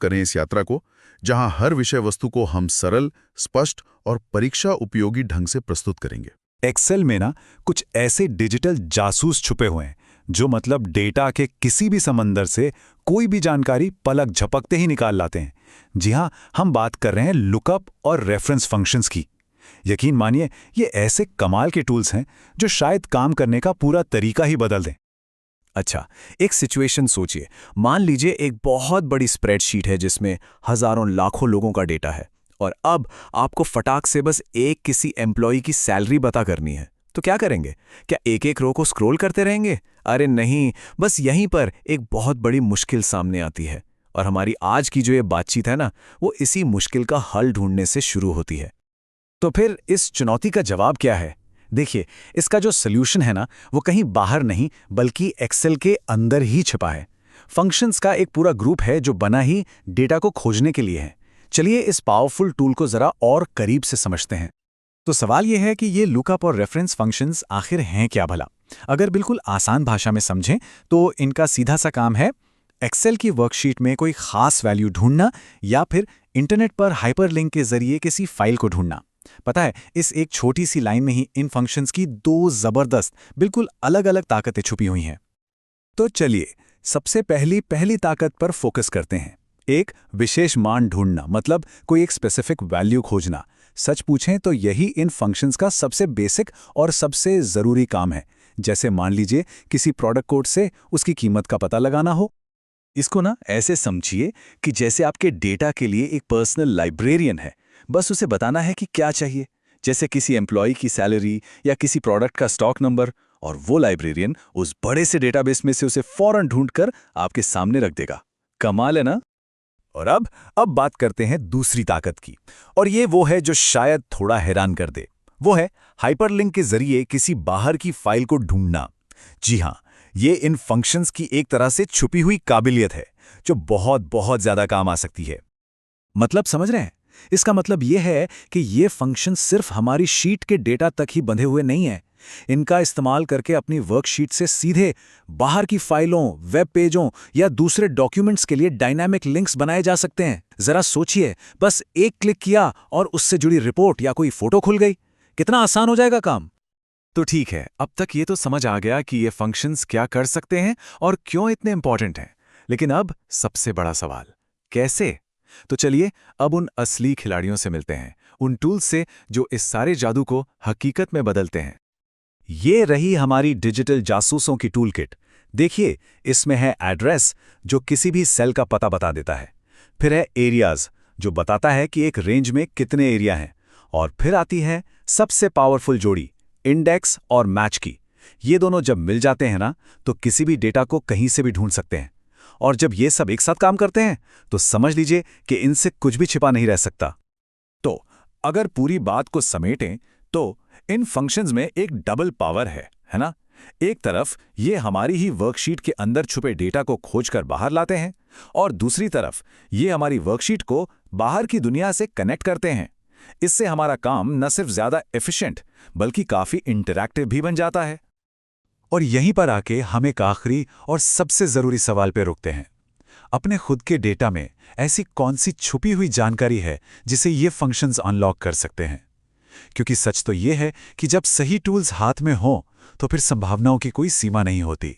करें इस यात्रा को, जहां हर विषय वस्तु को हम सरल, स्पष्ट और परीक्षा उपयोगी ढंग से प्रस्तुत करेंगे। एक्सेल में ना कुछ ऐसे डिजिटल जासूस छुपे हुए हैं जो मतलब डेटा के किसी भी समंदर से कोई भी जानकारी पलक झपकते ही निकाल लाते हैं। जी हाँ, हम बात कर रहे हैं लुकअप और रेफरेंस फंक्शंस की। यकीन मानिए, ये ऐसे कमाल के टूल्स हैं जो शायद काम करने का पूरा तरीका ही बदल दें। अच्छा, एक सिचुएशन सोचिए। मान लीजिए एक बहुत बड़ी स्प्रेडशीट है जिसमें हजारों लाखों लोगों का डेटा है और अब आपको फटाक से बस एक किसी एम्प्लॉय की सैलरी पता करनी है। तो क्या करेंगे? क्या एक एक रो को स्क्रॉल करते रहेंगे? अरे नहीं, बस यहीं पर एक बहुत बड़ी मुश्किल सामने आती है और हमारी आज की जो ये बातचीत है ना, वो इसी मुश्किल का हल ढूंढने से शुरू होती है। तो फिर इस चुनौती का जवाब क्या है? देखिए, इसका जो सल्यूशन है ना, वो कहीं बाहर नहीं बल्कि एक्सेल के अंदर ही छिपा है। फंक्शंस का एक पूरा ग्रुप है जो बना ही डेटा को खोजने के लिए है। चलिए इस पावरफुल टूल को जरा और करीब से समझते हैं। तो सवाल यह है कि ये लुकअप और रेफरेंस फंक्शंस आखिर हैं क्या भला? अगर बिल्कुल आसान भाषा में समझें तो इनका सीधा सा काम है एक्सेल की वर्कशीट में कोई खास वैल्यू ढूंढना या फिर इंटरनेट पर हाइपरलिंक के जरिए किसी फाइल को ढूंढना। पता है, इस एक छोटी सी लाइन में ही इन फंक्शंस की दो जबरदस्त, बिल्कुल अलग अलग ताकतें छुपी हुई हैं। तो चलिए सबसे पहली ताकत पर फोकस करते हैं। एक विशेष मान ढूंढना, मतलब कोई एक स्पेसिफिक वैल्यू खोजना। सच पूछें तो यही इन फंक्शंस का सबसे बेसिक और सबसे ज़रूरी काम है। जैसे मान लीजिए किसी प्रोडक्ट कोड से उसकी कीमत का पता लगाना हो। इसको ना ऐसे समझिए कि जैसे आपके डेटा के लिए एक पर्सनल लाइब्रेरियन है, बस उसे बताना है कि क्या चाहिए, जैसे किसी एम्प्लॉय की सैलरी या किसी प्रोडक्ट का स्टॉक नंबर, और वो लाइब्रेरियन उस बड़े से डेटाबेस में से उसे फौरन ढूंढकर आपके सामने रख देगा। कमाल है ना? और अब बात करते हैं दूसरी ताकत की, और ये वो है जो शायद थोड़ा हैरान कर दे। वो है हाइपरलिंक के जरिए किसी बाहर की फाइल को ढूंढना। जी हाँ, ये इन फंक्शंस की एक तरह से छुपी हुई काबिलियत है जो बहुत बहुत ज्यादा काम आ सकती है। मतलब समझ रहे हैं? इसका मतलब यह है कि ये फंक्शन सिर्फ हमारी शीट के डेटा तक ही बंधे हुए नहीं हैं। इनका इस्तेमाल करके अपनी वर्कशीट से सीधे बाहर की फाइलों, वेब पेजों या दूसरे डॉक्यूमेंट्स के लिए डायनामिक लिंक्स बनाए जा सकते हैं। जरा सोचिए, बस एक क्लिक किया और उससे जुड़ी रिपोर्ट या कोई फोटो खुल गई। कितना आसान हो जाएगा काम। तो ठीक है, अब तक ये तो समझ आ गया कि ये फंक्शंस क्या कर सकते हैं और क्यों इतने इंपॉर्टेंट हैं। लेकिन अब सबसे बड़ा सवाल, कैसे? तो चलिए अब उन असली खिलाड़ियों से मिलते हैं, उन टूल्स से जो इस सारे जादू को हकीकत में बदलते हैं। ये रही हमारी डिजिटल जासूसों की टूल किट। देखिए, इसमें है एड्रेस जो किसी भी सेल का पता बता देता है, फिर है एरियाज जो बताता है कि एक रेंज में कितने एरिया हैं, और फिर आती है सबसे पावरफुल जोड़ी, इंडेक्स और मैच की। ये दोनों जब मिल जाते हैं ना, तो किसी भी डेटा को कहीं से भी ढूंढ सकते हैं। और जब ये सब एक साथ काम करते हैं तो समझ लीजिए कि इनसे कुछ भी छिपा नहीं रह सकता। तो अगर पूरी बात को समेटें तो इन फंक्शंस में एक डबल पावर है ना? एक तरफ ये हमारी ही वर्कशीट के अंदर छुपे डेटा को खोजकर बाहर लाते हैं, और दूसरी तरफ ये हमारी वर्कशीट को बाहर की दुनिया से कनेक्ट करते हैं। इससे हमारा काम न सिर्फ ज्यादा एफिशिएंट बल्कि काफी इंटरैक्टिव भी बन जाता है। और यहीं पर आके हम एक आखिरी और सबसे जरूरी सवाल पे रुकते हैं। अपने खुद के डेटा में ऐसी कौन सी छुपी हुई जानकारी है जिसे ये फंक्शंस अनलॉक कर सकते हैं? क्योंकि सच तो ये है कि जब सही टूल्स हाथ में हों तो फिर संभावनाओं की कोई सीमा नहीं होती।